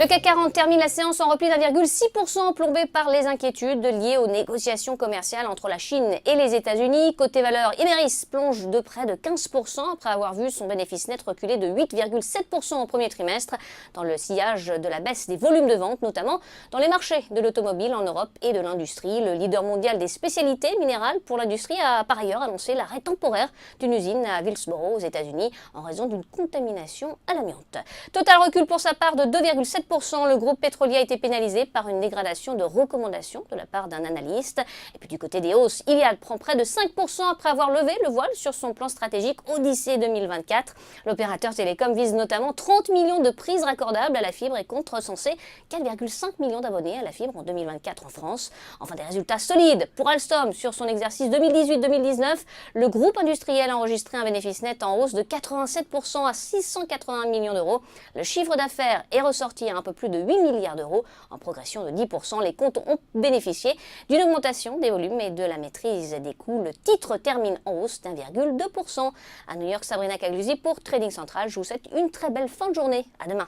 Le CAC 40 termine la séance en repli d'1,6%, plombé par les inquiétudes liées aux négociations commerciales entre la Chine et les États-Unis. Côté valeur, Imerys plonge de près de 15% après avoir vu son bénéfice net reculer de 8,7% au premier trimestre, dans le sillage de la baisse des volumes de vente, notamment dans les marchés de l'automobile en Europe et de l'industrie. Le leader mondial des spécialités minérales pour l'industrie a par ailleurs annoncé l'arrêt temporaire d'une usine à Hillsborough aux États-Unis en raison d'une contamination à l'amiante. Total recule pour sa part de 2,7%. Le groupe pétrolier a été pénalisé par une dégradation de recommandation de la part d'un analyste. Et puis du côté des hausses, Iliad prend près de 5% après avoir levé le voile sur son plan stratégique Odyssée 2024. L'opérateur télécom vise notamment 30 millions de prises raccordables à la fibre et compte recenser 4,5 millions d'abonnés à la fibre en 2024 en France. Enfin, des résultats solides pour Alstom sur son exercice 2018-2019. Le groupe industriel a enregistré un bénéfice net en hausse de 87% à 681 millions d'euros. Le chiffre d'affaires est ressorti à un peu plus de 8 milliards d'euros, en progression de 10%. Les comptes ont bénéficié d'une augmentation des volumes et de la maîtrise des coûts. Le titre termine en hausse d'1,2%. À New York, Sabrina Cagluzzi pour Trading Central. Je vous souhaite une très belle fin de journée. À demain.